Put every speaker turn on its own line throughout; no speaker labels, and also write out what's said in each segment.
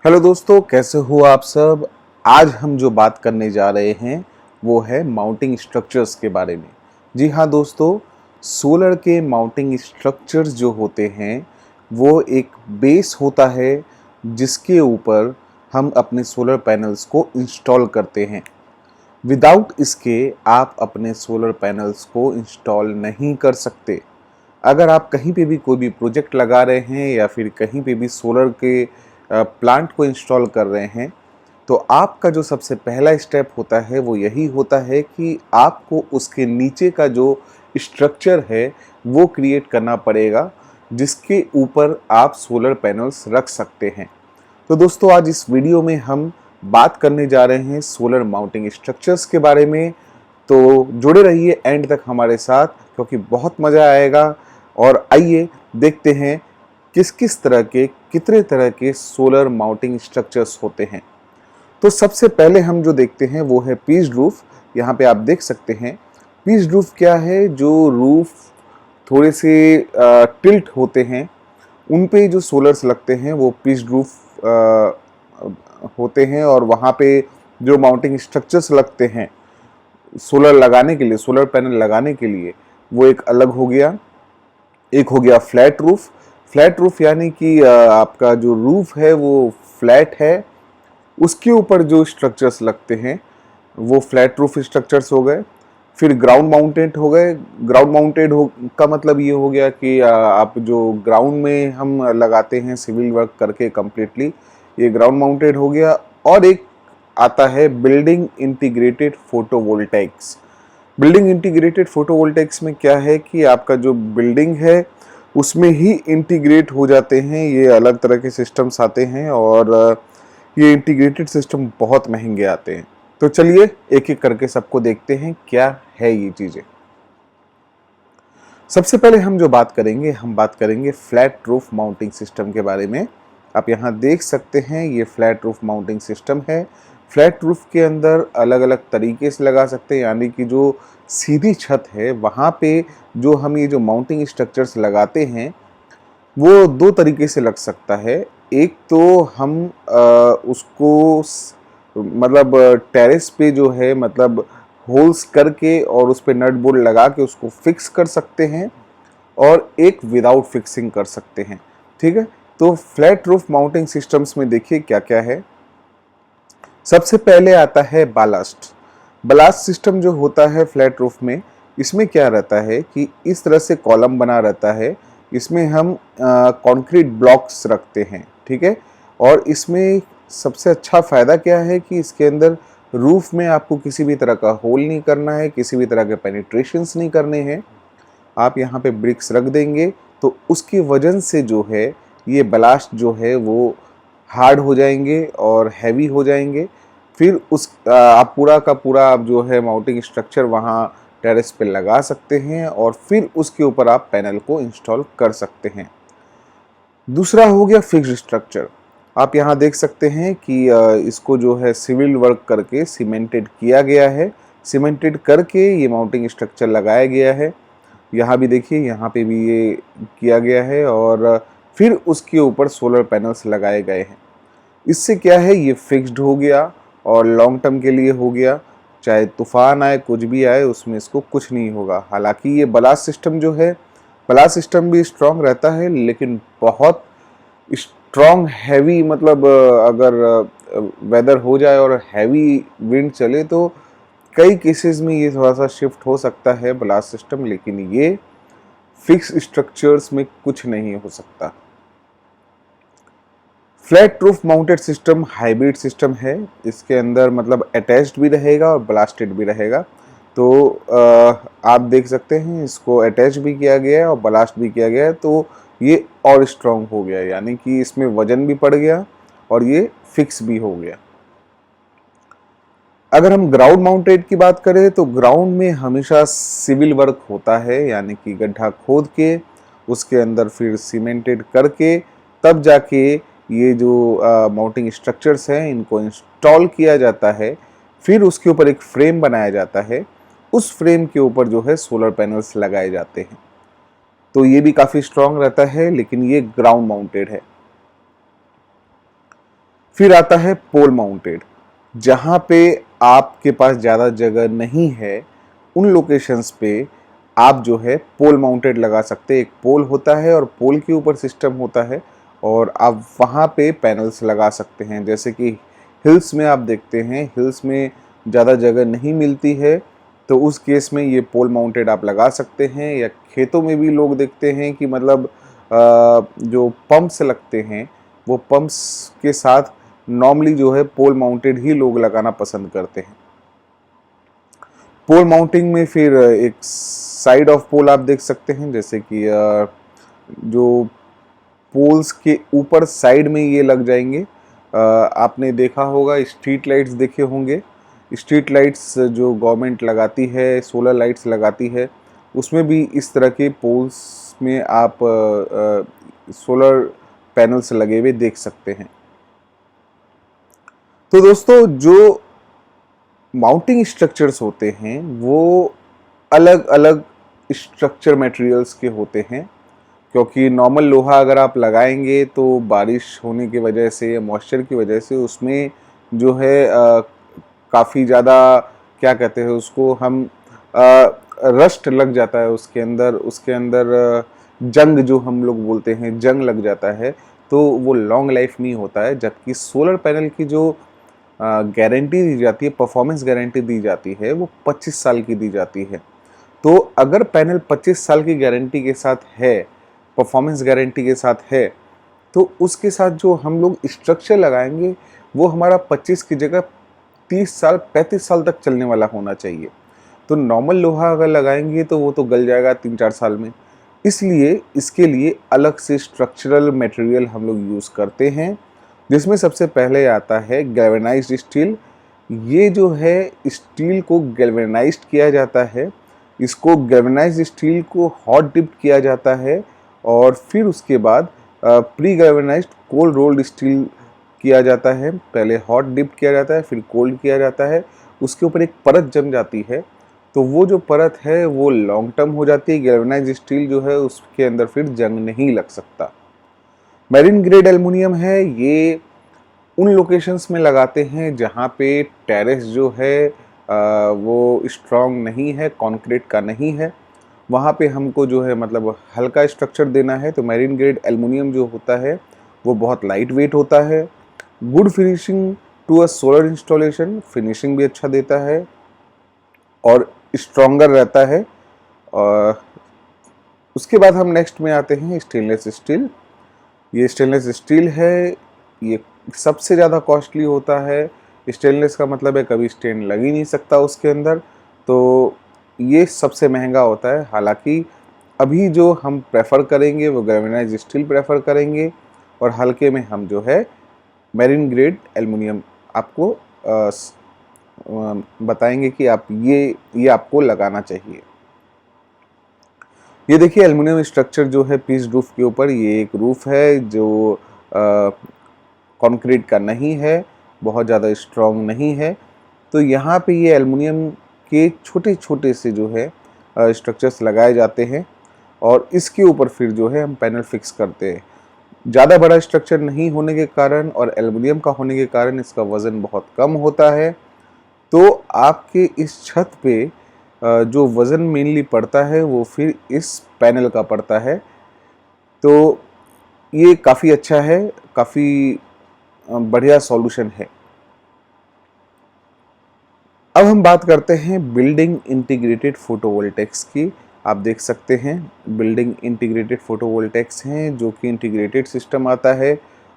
Hello दोस्तों, कैसे हो आप सब। आज हम जो बात करने जा रहे हैं वो है माउंटिंग स्ट्रक्चर्स के बारे में। जी हाँ दोस्तों, सोलर के माउंटिंग स्ट्रक्चर्स जो होते हैं वो एक बेस होता है जिसके ऊपर हम अपने सोलर पैनल्स को इंस्टॉल करते हैं। विदाउट इसके आप अपने सोलर पैनल्स को इंस्टॉल नहीं कर सकते। अगर आप कहीं पे भी कोई भी प्रोजेक्ट लगा रहे हैं या फिर कहीं पे भी सोलर के प्लांट को इंस्टॉल कर रहे हैं, तो आपका जो सबसे पहला स्टेप होता है वो यही होता है कि आपको उसके नीचे का जो स्ट्रक्चर है वो क्रिएट करना पड़ेगा, जिसके ऊपर आप सोलर पैनल्स रख सकते हैं। तो दोस्तों, आज इस वीडियो में हम बात करने जा रहे हैं सोलर माउंटिंग स्ट्रक्चर्स के बारे में। तो जुड़े रहिए एंड तक हमारे साथ, क्योंकि बहुत मज़ा आएगा। और आइए देखते हैं किस किस तरह के कितने तरह के सोलर माउंटिंग स्ट्रक्चर्स होते हैं। तो सबसे पहले हम जो देखते हैं वो है पीस्ड रूफ। यहाँ पे आप देख सकते हैं पीस्ड रूफ क्या है। जो रूफ थोड़े से टिल्ट होते हैं उन पे जो सोलर्स लगते हैं वो पीस्ड रूफ होते हैं, और वहाँ पे जो माउंटिंग स्ट्रक्चर्स लगते हैं सोलर लगाने के लिए, सोलर पैनल लगाने के लिए, वो एक अलग हो गया। एक हो गया फ्लैट रूफ। फ्लैट रूफ यानी कि आपका जो रूफ है वो फ्लैट है, उसके ऊपर जो स्ट्रक्चर्स लगते हैं वो फ्लैट रूफ स्ट्रक्चर्स हो गए। फिर ग्राउंड माउंटेड हो गए। ग्राउंड माउंटेड हो का मतलब ये हो गया कि आप जो ग्राउंड में हम लगाते हैं सिविल वर्क करके कम्प्लीटली, ये ग्राउंड माउंटेड हो गया। और एक आता है बिल्डिंग इंटीग्रेटेड फोटोवोल्टेक्स। बिल्डिंग इंटीग्रेटेड फोटोवोल्टेक्स में क्या है कि आपका जो बिल्डिंग है उसमें ही इंटीग्रेट हो जाते हैं। ये अलग तरह के सिस्टम्स आते हैं और ये इंटीग्रेटेड सिस्टम बहुत महंगे आते हैं। तो चलिए एक एक करके सबको देखते हैं क्या है ये चीज़ें। सबसे पहले हम जो बात करेंगे, हम बात करेंगे फ्लैट रूफ माउंटिंग सिस्टम के बारे में। आप यहाँ देख सकते हैं ये फ्लैट रूफ माउंटिंग सिस्टम है। फ्लैट रूफ के अंदर अलग अलग तरीके से लगा सकते हैं, यानी कि जो सीधी छत है वहाँ पे जो हम ये जो माउंटिंग स्ट्रक्चर्स लगाते हैं वो दो तरीके से लग सकता है। एक तो हम उसको मतलब टेरेस पे जो है, मतलब होल्स करके और उस पर नट बोल्ट लगा के उसको फिक्स कर सकते हैं, और एक विदाउट फिक्सिंग कर सकते हैं। ठीक है, तो फ्लैट रूफ माउंटिंग सिस्टम्स में देखिए क्या क्या है। सबसे पहले आता है बालास्ट। बालास्ट सिस्टम जो होता है फ्लैट रूफ में, इसमें क्या रहता है कि इस तरह से कॉलम बना रहता है। इसमें हम कंक्रीट ब्लॉक्स रखते हैं। ठीक है, और इसमें सबसे अच्छा फ़ायदा क्या है कि इसके अंदर रूफ में आपको किसी भी तरह का होल नहीं करना है, किसी भी तरह के पेनिट्रेशंस नहीं करने हैं। आप यहाँ पे ब्रिक्स रख देंगे तो उसकी वजन से जो है ये ब्लास्ट जो है वो हार्ड हो जाएंगे और हैवी हो जाएंगे। फिर उस आप पूरा का पूरा आप जो है माउंटिंग स्ट्रक्चर वहाँ टेरेस पे लगा सकते हैं, और फिर उसके ऊपर आप पैनल को इंस्टॉल कर सकते हैं। दूसरा हो गया फिक्स्ड स्ट्रक्चर। आप यहाँ देख सकते हैं कि इसको जो है सिविल वर्क करके सीमेंटेड किया गया है। सीमेंटेड करके ये माउंटिंग स्ट्रक्चर लगाया गया है। यहाँ भी देखिए, यहाँ पे भी ये किया गया है, और फिर उसके ऊपर सोलर पैनल्स लगाए गए हैं। इससे क्या है, ये फिक्स्ड हो गया और लॉन्ग टर्म के लिए हो गया। चाहे तूफान आए, कुछ भी आए, उसमें इसको कुछ नहीं होगा। हालांकि ये ब्लास्ट सिस्टम जो है, ब्लास्ट सिस्टम भी स्ट्रॉन्ग रहता है, लेकिन बहुत स्ट्रॉन्ग हैवी, मतलब अगर वेदर हो जाए और हैवी विंड चले तो कई केसेस में ये थोड़ा सा शिफ्ट हो सकता है ब्लास्ट सिस्टम, लेकिन ये फिक्स स्ट्रक्चर्स में कुछ नहीं हो सकता। Flat roof mounted system hybrid system है। इसके अंदर मतलब अटैच्ड भी रहेगा और ब्लास्टेड भी रहेगा। तो आप देख सकते हैं इसको अटैच भी किया गया है और ब्लास्ट भी किया गया है, तो ये और स्ट्रॉन्ग हो गया, यानी कि इसमें वजन भी पड़ गया और ये फिक्स भी हो गया। अगर हम ग्राउंड माउंटेड की बात करें तो ग्राउंड में हमेशा सिविल वर्क होता है, यानी कि गड्ढा खोद के उसके अंदर फिर सीमेंटेड करके तब जाके ये जो माउंटिंग स्ट्रक्चर्स हैं इनको इंस्टॉल किया जाता है। फिर उसके ऊपर एक फ्रेम बनाया जाता है, उस फ्रेम के ऊपर जो है सोलर पैनल्स लगाए जाते हैं। तो ये भी काफ़ी स्ट्रॉन्ग रहता है, लेकिन ये ग्राउंड माउंटेड है। फिर आता है पोल माउंटेड, जहाँ पे आपके पास ज़्यादा जगह नहीं है, उन लोकेशंस पे आप जो है पोल माउंटेड लगा सकते हैं। एक पोल होता है और पोल के ऊपर सिस्टम होता है और आप वहाँ पे पैनल्स लगा सकते हैं। जैसे कि हिल्स में आप देखते हैं, हिल्स में ज़्यादा जगह नहीं मिलती है, तो उस केस में ये पोल माउंटेड आप लगा सकते हैं। या खेतों में भी लोग देखते हैं कि मतलब जो पंप्स लगते हैं, वो पंप्स के साथ नॉर्मली जो है पोल माउंटेड ही लोग लगाना पसंद करते हैं। पोल माउंटिंग में फिर एक साइड ऑफ पोल आप देख सकते हैं, जैसे कि जो पोल्स के ऊपर साइड में ये लग जाएंगे। आपने देखा होगा, स्ट्रीट लाइट्स देखे होंगे। स्ट्रीट लाइट्स जो गवर्नमेंट लगाती है, सोलर लाइट्स लगाती है, उसमें भी इस तरह के पोल्स में आप सोलर पैनल्स लगे हुए देख सकते हैं। तो दोस्तों, जो माउंटिंग स्ट्रक्चर्स होते हैं वो अलग अलग स्ट्रक्चर मटेरियल्स के होते हैं, क्योंकि नॉर्मल लोहा अगर आप लगाएंगे तो बारिश होने की वजह से या मॉइस्चर की वजह से उसमें जो है काफ़ी ज़्यादा, क्या कहते हैं उसको हम, रस्ट लग जाता है उसके अंदर जंग जो हम लोग बोलते हैं, जंग लग जाता है, तो वो लॉन्ग लाइफ नहीं होता है। जबकि सोलर पैनल की जो गारंटी दी जाती है, परफॉर्मेंस गारंटी दी जाती है, वो 25 साल की दी जाती है। तो अगर पैनल 25 साल की गारंटी के साथ है, परफॉर्मेंस गारंटी के साथ है, तो उसके साथ जो हम लोग स्ट्रक्चर लगाएंगे वो हमारा 25 की जगह 30 साल 35 साल तक चलने वाला होना चाहिए। तो नॉर्मल लोहा अगर लगाएंगे तो वो तो गल जाएगा 3-4 साल में। इसलिए इसके लिए अलग से स्ट्रक्चरल मटेरियल हम लोग यूज़ करते हैं, जिसमें सबसे पहले आता है गैल्वेनाइज्ड स्टील। ये जो है स्टील को गैल्वेनाइज्ड किया जाता है, इसको गैल्वेनाइज्ड स्टील को हॉट डिप्ड किया जाता है और फिर उसके बाद pre galvanised cold rolled steel किया जाता है। पहले हॉट डिप्ड किया जाता है, फिर कोल्ड किया जाता है, उसके ऊपर एक परत जम जाती है, तो वो जो परत है वो लॉन्ग टर्म हो जाती है। गैल्वेनाइज्ड स्टील जो है उसके अंदर फिर जंग नहीं लग सकता। मैरिन ग्रेड एल्युमिनियम है, ये उन लोकेशंस में लगाते हैं जहाँ पे टेरेस जो है वो स्ट्रॉन्ग नहीं है, कंक्रीट का नहीं है, वहाँ पे हमको जो है मतलब हल्का स्ट्रक्चर देना है। तो मैरिन ग्रेड एल्युमिनियम जो होता है वो बहुत लाइट वेट होता है, good finishing to a solar installation, finishing भी अच्छा देता है और स्ट्रॉन्गर रहता है। और उसके बाद हम नेक्स्ट में आते हैं स्टेनलेस स्टील। ये स्टेनलेस स्टील है, ये सबसे ज़्यादा कॉस्टली होता है। स्टेनलेस का मतलब है कभी स्टेन लग ही नहीं सकता उसके अंदर, तो ये सबसे महंगा होता है। हालांकि अभी जो हम प्रेफर करेंगे वो गैल्वेनाइज्ड स्टील प्रेफर करेंगे और हल्के में हम जो है मैरिन ग्रेड एल्युमिनियम आपको बताएंगे कि आप ये आपको लगाना चाहिए। ये देखिए एल्युमिनियम स्ट्रक्चर जो है पीस रूफ के ऊपर, ये एक रूफ है जो कंक्रीट का नहीं है, बहुत ज़्यादा स्ट्रॉन्ग नहीं है। तो यहाँ पे ये एल्युमिनियम के छोटे छोटे से जो है स्ट्रक्चर्स लगाए जाते हैं और इसके ऊपर फिर जो है हम पैनल फिक्स करते हैं। ज़्यादा बड़ा स्ट्रक्चर नहीं होने के कारण और एल्युमिनियम का होने के कारण इसका वज़न बहुत कम होता है। तो आपके इस छत पे जो वज़न मेनली पड़ता है वो फिर इस पैनल का पड़ता है। तो ये काफ़ी अच्छा है, काफ़ी बढ़िया सॉल्यूशन है। अब हम बात करते हैं बिल्डिंग इंटीग्रेटेड फोटोवोल्टेक्स की। आप देख सकते हैं बिल्डिंग इंटीग्रेटेड फोटोवोल्टेक्स हैं, जो कि इंटीग्रेटेड सिस्टम आता है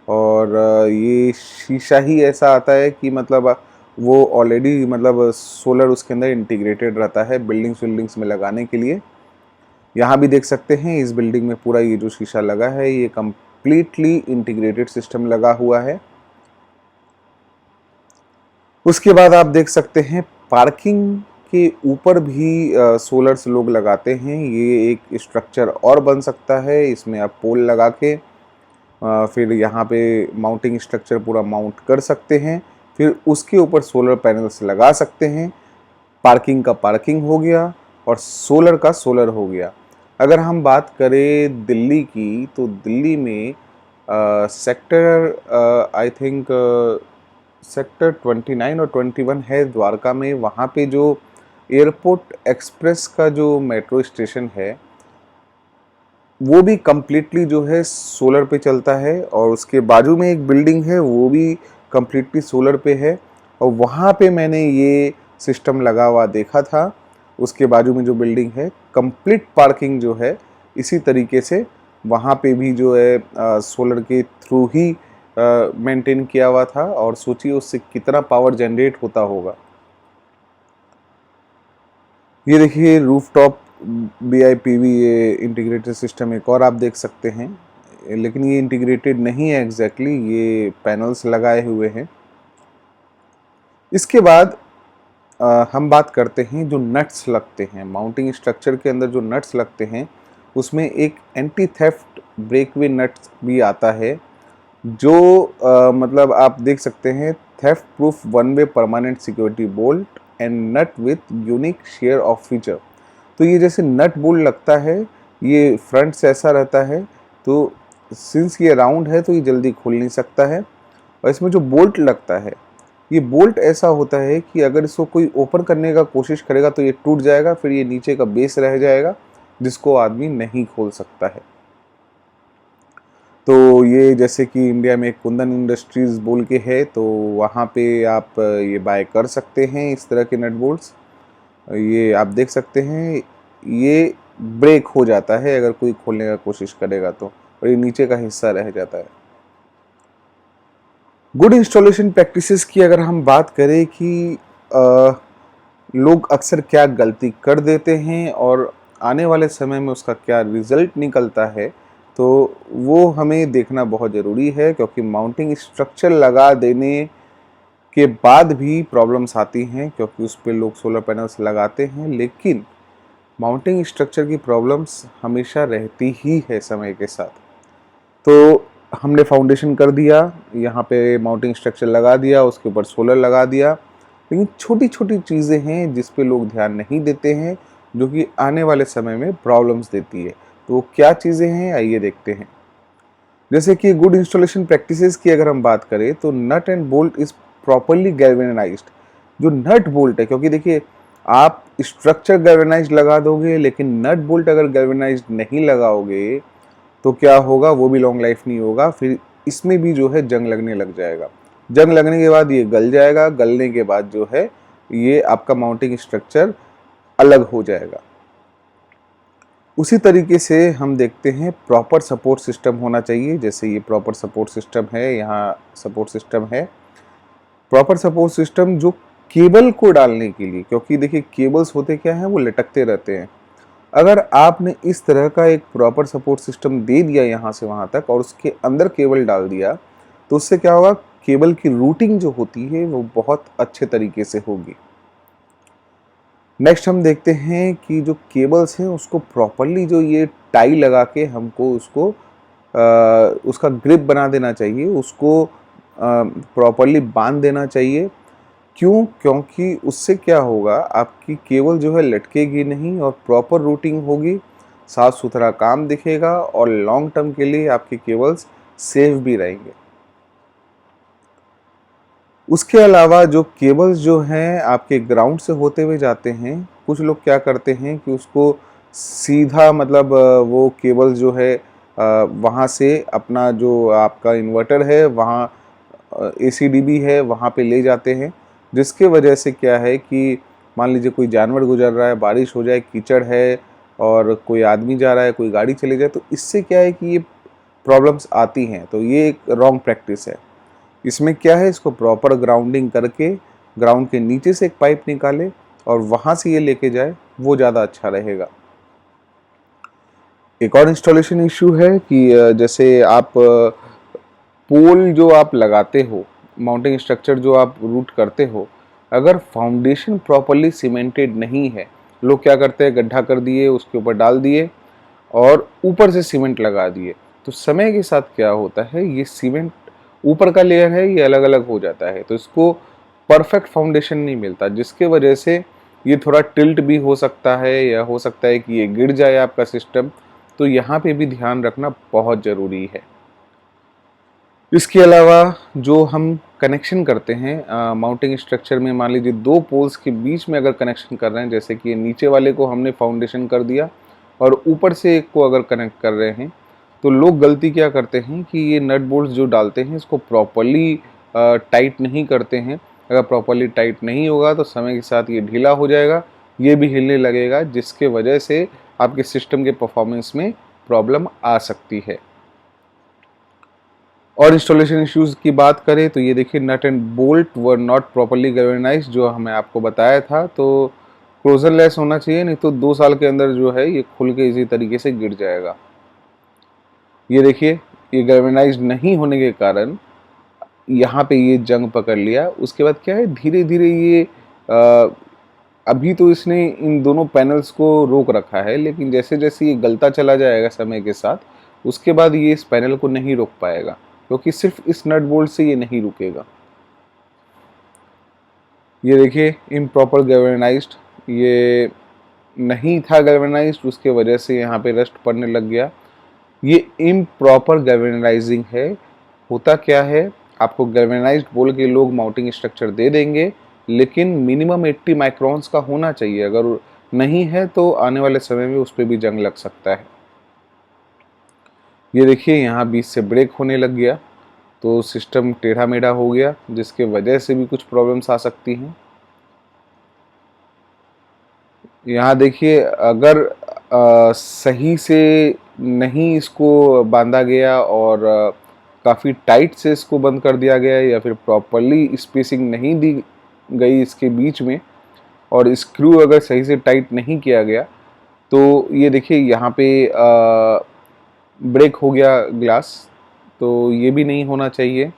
और ये शीशा ही ऐसा आता है कि मतलब वो ऑलरेडी मतलब सोलर उसके अंदर इंटीग्रेटेड रहता है बिल्डिंग्स में लगाने के लिए। यहाँ भी देख सकते हैं इस बिल्डिंग में पूरा ये जो शीशा लगा है ये कम्प्लीटली इंटीग्रेटेड सिस्टम लगा हुआ है। उसके बाद आप देख सकते हैं पार्किंग के ऊपर भी सोलर्स लोग लगाते हैं। ये एक स्ट्रक्चर और बन सकता है, इसमें आप पोल लगा के फिर यहाँ पे माउंटिंग स्ट्रक्चर पूरा माउंट कर सकते हैं, फिर उसके ऊपर सोलर पैनल्स लगा सकते हैं। पार्किंग का पार्किंग हो गया और सोलर का सोलर हो गया। अगर हम बात करें दिल्ली की, तो दिल्ली में सेक्टर आई थिंक सेक्टर 29 और 21 है द्वारका में। वहाँ पे जो एयरपोर्ट एक्सप्रेस का जो मेट्रो स्टेशन है वो भी कम्प्लीटली जो है सोलर पे चलता है, और उसके बाजू में एक बिल्डिंग है वो भी कम्प्लीटली सोलर पे है, और वहाँ पे मैंने ये सिस्टम लगा हुआ देखा था। उसके बाजू में जो बिल्डिंग है कंप्लीट पार्किंग जो है इसी तरीके से वहाँ पे भी जो है सोलर के थ्रू ही मेंटेन किया हुआ था, और सोचिए उससे कितना पावर जनरेट होता होगा। ये देखिए रूफटॉप BIPV ये इंटीग्रेटेड सिस्टम एक और आप देख सकते हैं, लेकिन ये इंटीग्रेटेड नहीं है एग्जैक्टली, ये पैनल्स लगाए हुए हैं। इसके बाद हम बात करते हैं जो नट्स लगते हैं माउंटिंग स्ट्रक्चर के अंदर। जो नट्स लगते हैं उसमें एक एंटी थेफ्ट ब्रेकवे नट्स भी आता है, जो मतलब आप देख सकते हैं theft proof one way permanent security bolt and nut with unique share of feature. तो ये जैसे नट बोल्ट लगता है, ये फ्रंट से ऐसा रहता है, तो सिंस ये राउंड है तो ये जल्दी खुल नहीं सकता है। और इसमें जो बोल्ट लगता है, ये बोल्ट ऐसा होता है कि अगर इसको कोई ओपन करने का कोशिश करेगा तो ये टूट जाएगा, फिर ये नीचे का बेस रह जाएगा जिसको आदमी नहीं खोल सकता है। तो ये जैसे कि इंडिया में कुंदन इंडस्ट्रीज़ बोल के है, तो वहाँ पे आप ये बाय कर सकते हैं इस तरह के नट बोल्ट्स। ये आप देख सकते हैं ये ब्रेक हो जाता है अगर कोई खोलने का कोशिश करेगा तो, और ये नीचे का हिस्सा रह जाता है। गुड इंस्टॉलेशन प्रैक्टिसेस की अगर हम बात करें कि लोग अक्सर क्या गलती कर देते हैं और आने वाले समय में उसका क्या रिजल्ट निकलता है, तो वो हमें देखना बहुत ज़रूरी है, क्योंकि माउंटिंग स्ट्रक्चर लगा देने के बाद भी प्रॉब्लम्स आती हैं, क्योंकि उस पर लोग सोलर पैनल्स लगाते हैं, लेकिन माउंटिंग स्ट्रक्चर की प्रॉब्लम्स हमेशा रहती ही है समय के साथ। तो हमने फाउंडेशन कर दिया, यहाँ पे माउंटिंग स्ट्रक्चर लगा दिया, उसके ऊपर सोलर लगा दिया, लेकिन छोटी छोटी चीज़ें हैं जिस पे लोग ध्यान नहीं देते हैं, जो कि आने वाले समय में प्रॉब्लम्स देती है। तो क्या चीज़ें हैं आइए देखते हैं। जैसे कि गुड इंस्टॉलेशन प्रैक्टिसेस की अगर हम बात करें तो nut and bolt is properly galvanised. जो नट बोल्ट है, क्योंकि देखिए आप स्ट्रक्चर गैल्वेनाइज्ड लगा दोगे लेकिन नट बोल्ट अगर गैल्वेनाइज्ड नहीं लगाओगे तो क्या होगा, वो भी लॉन्ग लाइफ नहीं होगा, फिर इसमें भी जो है जंग लगने लग जाएगा। जंग लगने के बाद ये गल जाएगा, गलने के बाद जो है ये आपका माउंटिंग स्ट्रक्चर अलग हो जाएगा। उसी तरीके से हम देखते हैं प्रॉपर सपोर्ट सिस्टम होना चाहिए। जैसे ये प्रॉपर सपोर्ट सिस्टम है, यहाँ सपोर्ट सिस्टम है। प्रॉपर सपोर्ट सिस्टम जो केबल को डालने के लिए, क्योंकि देखिए केबल्स होते क्या हैं, वो लटकते रहते हैं। अगर आपने इस तरह का एक प्रॉपर सपोर्ट सिस्टम दे दिया यहाँ से वहाँ तक और उसके अंदर केबल डाल दिया, तो उससे क्या होगा, केबल की रूटिंग जो होती है वो बहुत अच्छे तरीके से होगी। नेक्स्ट हम देखते हैं कि जो केबल्स हैं उसको प्रॉपरली जो ये टाई लगा के हमको उसको उसका ग्रिप बना देना चाहिए, उसको प्रॉपरली बांध देना चाहिए। क्यों? क्योंकि उससे क्या होगा, आपकी केबल जो है लटकेगी नहीं और प्रॉपर रूटिंग होगी, साफ सुथरा काम दिखेगा और लॉन्ग टर्म के लिए आपके केबल्स सेफ भी रहेंगे। उसके अलावा जो केबल्स जो हैं आपके ग्राउंड से होते हुए जाते हैं, कुछ लोग क्या करते हैं कि उसको सीधा मतलब वो केबल्स जो है वहाँ से अपना जो आपका इन्वर्टर है वहाँ ACDB है वहाँ पे ले जाते हैं, जिसके वजह से क्या है कि मान लीजिए कोई जानवर गुजर रहा है, बारिश हो जाए, कीचड़ है और कोई आदमी जा रहा है, कोई गाड़ी चली जाए, तो इससे क्या है कि ये प्रॉब्लम्स आती हैं। तो ये एक रॉन्ग प्रैक्टिस है। इसमें क्या है, इसको प्रॉपर ग्राउंडिंग करके ग्राउंड के नीचे से एक पाइप निकाले और वहाँ से ये लेके जाए, वो ज़्यादा अच्छा रहेगा। एक और इंस्टॉलेशन इशू है कि जैसे आप पोल जो आप लगाते हो, माउंटिंग स्ट्रक्चर जो आप रूट करते हो, अगर फाउंडेशन प्रॉपरली सीमेंटेड नहीं है, लोग क्या करते हैं, गड्ढा कर दिए, उसके ऊपर डाल दिए और ऊपर से सीमेंट लगा दिए, तो समय के साथ क्या होता है, ये सीमेंट ऊपर का लेयर है ये अलग अलग हो जाता है, तो इसको परफेक्ट फाउंडेशन नहीं मिलता, जिसके वजह से ये थोड़ा टिल्ट भी हो सकता है या हो सकता है कि ये गिर जाए आपका सिस्टम। तो यहाँ पे भी ध्यान रखना बहुत ज़रूरी है। इसके अलावा जो हम कनेक्शन करते हैं माउंटिंग स्ट्रक्चर में, मान लीजिए दो पोल्स के बीच में अगर कनेक्शन कर रहे हैं, जैसे कि नीचे वाले को हमने फाउंडेशन कर दिया और ऊपर से एक को अगर कनेक्ट कर रहे हैं, तो लोग गलती क्या करते हैं कि ये नट बोल्ट्स जो डालते हैं इसको प्रॉपरली टाइट नहीं करते हैं। अगर प्रॉपरली टाइट नहीं होगा तो समय के साथ ये ढीला हो जाएगा, ये भी हिलने लगेगा, जिसके वजह से आपके सिस्टम के परफॉर्मेंस में प्रॉब्लम आ सकती है। और इंस्टॉलेशन इश्यूज की बात करें तो ये देखिए, nut and bolt were not properly galvanised, जो हमें आपको बताया था। तो क्लोजर लेस होना चाहिए, नहीं तो 2 साल के अंदर जो है ये खुल के इसी तरीके से गिर जाएगा। ये देखिए, ये गैल्वेनाइज्ड नहीं होने के कारण यहाँ पे ये जंग पकड़ लिया। उसके बाद क्या है, धीरे धीरे ये अभी तो इसने इन दोनों पैनल्स को रोक रखा है, लेकिन जैसे जैसे ये गलता चला जाएगा समय के साथ, उसके बाद ये इस पैनल को नहीं रोक पाएगा, क्योंकि सिर्फ इस नट बोल्ट से ये नहीं रुकेगा। ये देखिए, इम्प्रॉपर गैल्वेनाइज्ड, ये नहीं था गैल्वेनाइज्ड, उसके वजह से यहाँ पे रस्ट पड़ने लग गया। ये इम्प्रॉपर गैल्वेनाइजिंग है। होता क्या है, आपको गैल्वेनाइज्ड बोल के लोग माउंटिंग स्ट्रक्चर दे देंगे, लेकिन मिनिमम 80 माइक्रोन्स का होना चाहिए। अगर नहीं है तो आने वाले समय में उस पर भी जंग लग सकता है। ये देखिए, यहाँ बीच से ब्रेक होने लग गया, तो सिस्टम टेढ़ा मेढ़ा हो गया, जिसके वजह से भी कुछ प्रॉब्लम्स आ सकती हैं। यहाँ देखिए, अगर सही से नहीं इसको बांधा गया और काफ़ी टाइट से इसको बंद कर दिया गया, या फिर प्रॉपरली स्पेसिंग नहीं दी गई इसके बीच में, और स्क्रू अगर सही से टाइट नहीं किया गया, तो ये देखिए यहाँ पे ब्रेक हो गया ग्लास, तो ये भी नहीं होना चाहिए।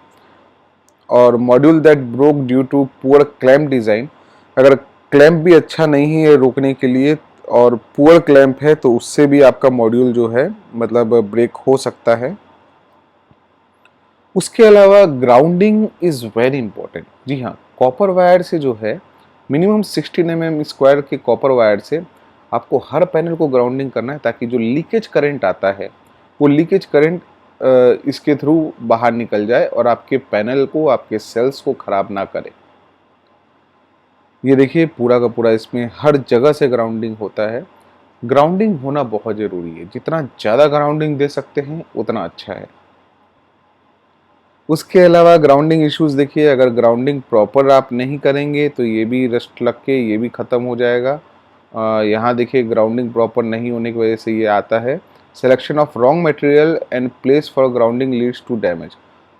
और module that broke due to poor clamp design, अगर क्लैम्प भी अच्छा नहीं है रोकने के लिए और पुअर क्लैम्प है, तो उससे भी आपका मॉड्यूल जो है मतलब ब्रेक हो सकता है। उसके अलावा ग्राउंडिंग इज़ वेरी इंपॉर्टेंट। जी हाँ, कॉपर वायर से जो है मिनिमम 16 mm स्क्वायर के कॉपर वायर से आपको हर पैनल को ग्राउंडिंग करना है, ताकि जो लीकेज करंट आता है वो लीकेज करंट इसके थ्रू बाहर निकल जाए और आपके पैनल को, आपके सेल्स को ख़राब ना करे। ये देखिए, पूरा का पूरा इसमें हर जगह से ग्राउंडिंग होता है। ग्राउंडिंग होना बहुत ज़रूरी है, जितना ज़्यादा ग्राउंडिंग दे सकते हैं उतना अच्छा है। उसके अलावा ग्राउंडिंग इश्यूज देखिए, अगर ग्राउंडिंग प्रॉपर आप नहीं करेंगे तो ये भी रस्ट लग के ये भी ख़त्म हो जाएगा। यहाँ देखिए, ग्राउंडिंग प्रॉपर नहीं होने की वजह से ये आता है। Selection of wrong material and place for grounding leads to damage,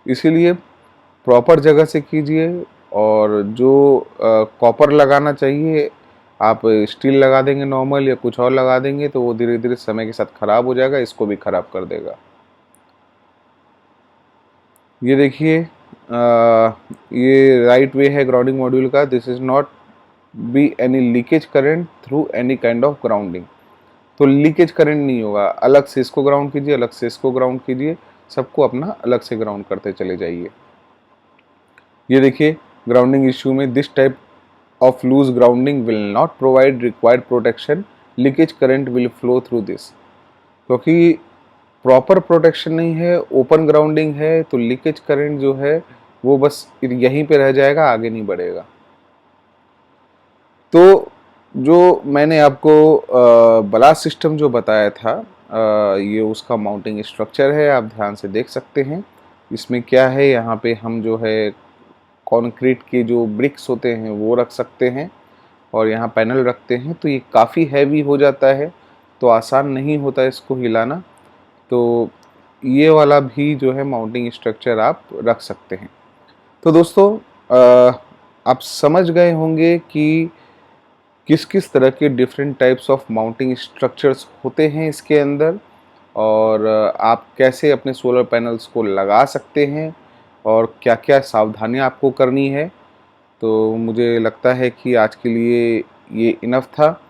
इसीलिए प्रॉपर जगह से कीजिए। और जो कॉपर लगाना चाहिए, आप स्टील लगा देंगे नॉर्मल, या कुछ और लगा देंगे, तो वो धीरे धीरे समय के साथ ख़राब हो जाएगा, इसको भी ख़राब कर देगा। ये देखिए, ये राइट वे है ग्राउंडिंग मॉड्यूल का। This is not be any leakage current through any kind of grounding, तो लीकेज करंट नहीं होगा। अलग से इसको ग्राउंड कीजिए, अलग से इसको ग्राउंड कीजिए, सबको अपना अलग से ग्राउंड करते चले जाइए। ये देखिए, ग्राउंडिंग इश्यू में this type of loose grounding will not provide required protection, leakage current will flow through this, क्योंकि प्रॉपर प्रोटेक्शन नहीं है, ओपन ग्राउंडिंग है, तो लीकेज करंट जो है वो बस यहीं पे रह जाएगा, आगे नहीं बढ़ेगा। तो जो मैंने आपको ब्लास्ट सिस्टम जो बताया था, ये उसका माउंटिंग स्ट्रक्चर है, आप ध्यान से देख सकते हैं। इसमें क्या है, यहाँ पे हम जो है कंक्रीट के जो ब्रिक्स होते हैं वो रख सकते हैं, और यहाँ पैनल रखते हैं। तो ये काफ़ी हैवी हो जाता है, तो आसान नहीं होता इसको हिलाना। तो ये वाला भी जो है माउंटिंग स्ट्रक्चर आप रख सकते हैं। तो दोस्तों, आप समझ गए होंगे कि किस किस तरह के different types of mounting structures होते हैं इसके अंदर, और आप कैसे अपने सोलर पैनल्स को लगा सकते हैं, और क्या क्या सावधानियां आपको करनी है। तो मुझे लगता है कि आज के लिए ये इनफ था,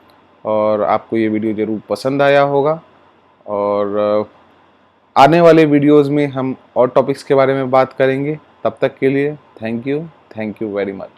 और आपको ये वीडियो ज़रूर पसंद आया होगा। और आने वाले वीडियोस में हम और टॉपिक्स के बारे में बात करेंगे। तब तक के लिए थैंक यू वेरी मच।